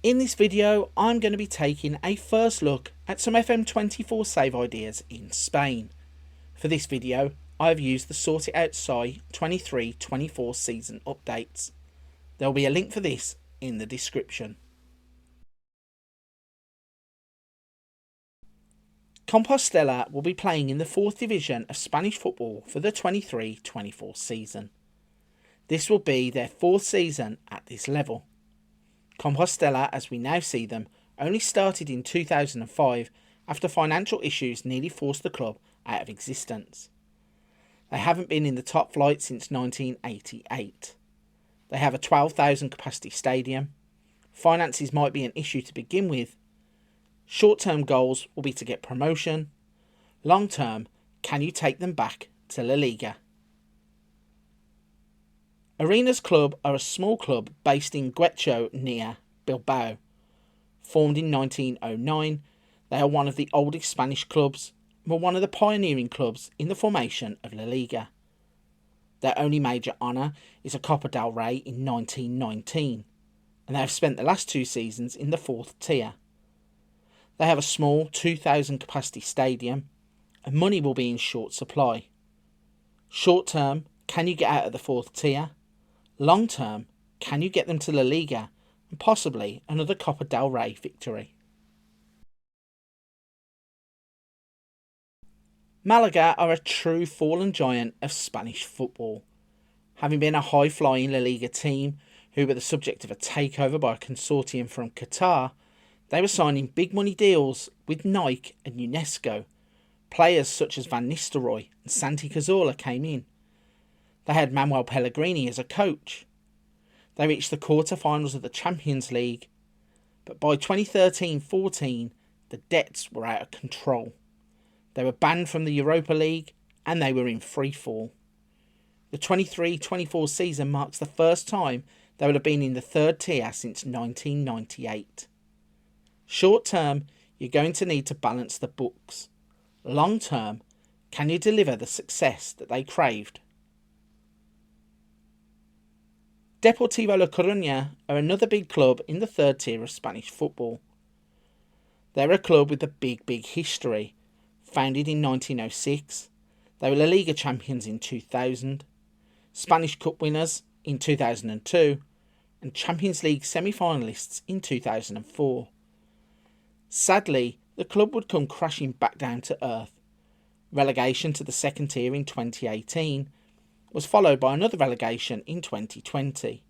In this video, I'm going to be taking a first look at some FM24 save ideas in Spain. For this video, I've used the Sortioutsi 23-24 season updates. There'll be a link for this in the description. Compostela will be playing in the 4th division of Spanish football for the 23-24 season. This will be their 4th season at this level. Compostela, as we now see them, only started in 2005 after financial issues nearly forced the club out of existence. They haven't been in the top flight since 1988. They have a 12,000 capacity stadium. Finances might be an issue to begin with. Short-term goals will be to get promotion. Long-term, can you take them back to La Liga? Arenas Club are a small club based in Guecho near Bilbao. Formed in 1909, they are one of the oldest Spanish clubs and were one of the pioneering clubs in the formation of La Liga. Their only major honour is a Copa del Rey in 1919, and they have spent the last 2 seasons in the 4th tier. They have a small 2,000 capacity stadium, and money will be in short supply. Short term, can you get out of the 4th tier? Long term, can you get them to La Liga and possibly another Copa del Rey victory? Malaga are a true fallen giant of Spanish football. Having been a high-flying La Liga team who were the subject of a takeover by a consortium from Qatar, they were signing big money deals with Nike and UNESCO. Players such as Van Nistelrooy and Santi Cazorla came in. They had Manuel Pellegrini as a coach. They reached the quarter-finals of the Champions League, but by 2013-14, the debts were out of control. They were banned from the Europa League and they were in free fall. The 23-24 season marks the first time they would have been in the 3rd tier since 1998. Short term, you're going to need to balance the books. Long term, can you deliver the success that they craved? Deportivo La Coruna are another big club in the 3rd tier of Spanish football. They're a club with a big history. Founded in 1906, they were La Liga champions in 2000, Spanish Cup winners in 2002, and Champions League semi-finalists in 2004. Sadly, the club would come crashing back down to earth. Relegation to the 2nd tier in 2018 was followed by another relegation in 2020,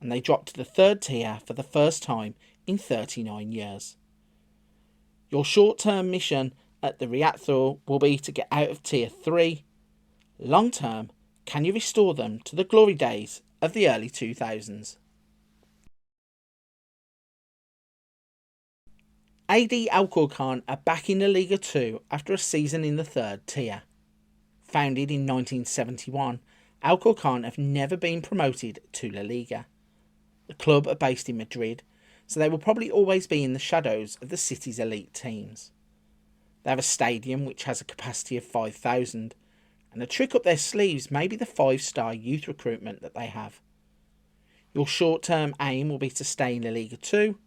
and they dropped to the 3rd tier for the first time in 39 years. Your short-term mission at the Riazor will be to get out of Tier 3. Long-term, can you restore them to the glory days of the early 2000s? AD Alcorcon are back in the Liga 2 after a season in the 3rd tier. Founded in 1971, Alcorcon have never been promoted to La Liga. The club are based in Madrid, so they will probably always be in the shadows of the city's elite teams. They have a stadium which has a capacity of 5,000, and a trick up their sleeves may be the 5-star youth recruitment that they have. Your short-term aim will be to stay in La Liga 2.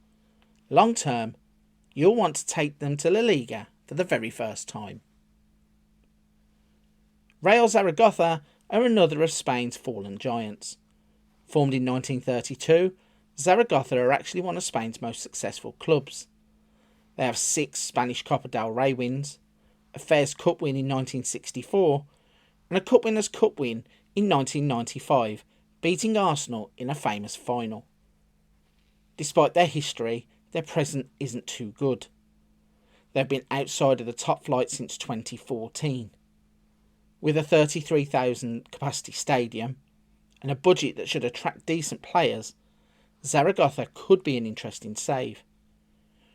Long-term, you'll want to take them to La Liga for the very first time. Real Zaragoza are another of Spain's fallen giants. Formed in 1932, Zaragoza are actually one of Spain's most successful clubs. They have 6 Spanish Copa del Rey wins, a Fairs Cup win in 1964, and a Cup Winners' Cup win in 1995, beating Arsenal in a famous final. Despite their history, their present isn't too good. They've been outside of the top flight since 2014. With a 33,000 capacity stadium and a budget that should attract decent players, Zaragoza could be an interesting save.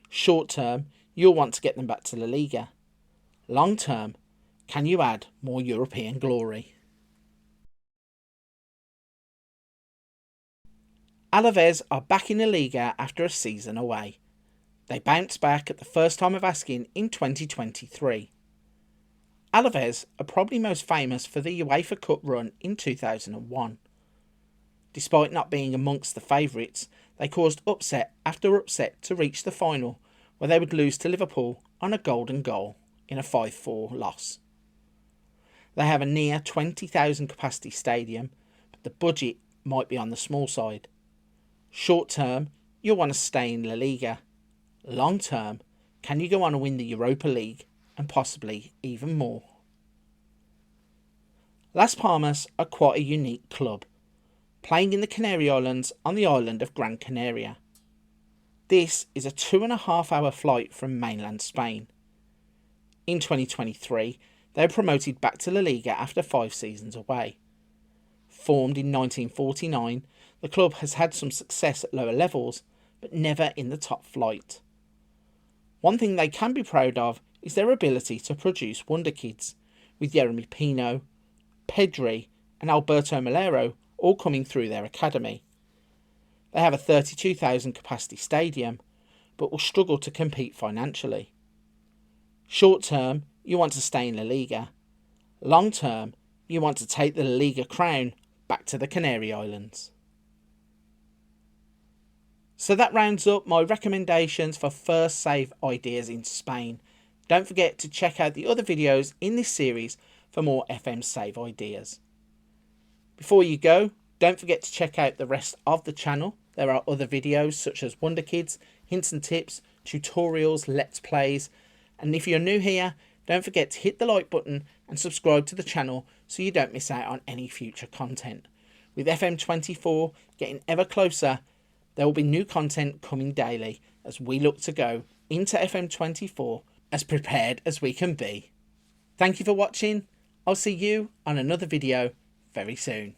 Short term, you'll want to get them back to La Liga. Long term, can you add more European glory? Alaves are back in the Liga after a season away. They bounced back at the first time of asking in 2023. Alaves are probably most famous for the UEFA Cup run in 2001. Despite not being amongst the favourites, they caused upset after upset to reach the final, where they would lose to Liverpool on a golden goal in a 5-4 loss. They have a near 20,000 capacity stadium, but the budget might be on the small side. Short term, you'll want to stay in La Liga. Long term, can you go on and win the Europa League and possibly even more? Las Palmas are quite a unique club, playing in the Canary Islands on the island of Gran Canaria. This is a 2.5-hour flight from mainland Spain. In 2023, they were promoted back to La Liga after 5 seasons away. Formed in 1949, the club has had some success at lower levels, but never in the top flight. One thing they can be proud of is their ability to produce wonder kids, with Jeremy Pino, Pedri and Alberto Melero all coming through their academy. They have a 32,000 capacity stadium, but will struggle to compete financially. Short term, you want to stay in La Liga. Long term, you want to take the La Liga crown back to the Canary Islands. So that rounds up my recommendations for first save ideas in Spain. Don't forget to check out the other videos in this series for more FM save ideas. Before you go, don't forget to check out the rest of the channel. There are other videos such as Wonder Kids, hints and tips, tutorials, let's plays. And if you're new here, don't forget to hit the like button and subscribe to the channel so you don't miss out on any future content. With FM24 getting ever closer, there will be new content coming daily as we look to go into FM24 as prepared as we can be. Thank you for watching. I'll see you on another video very soon.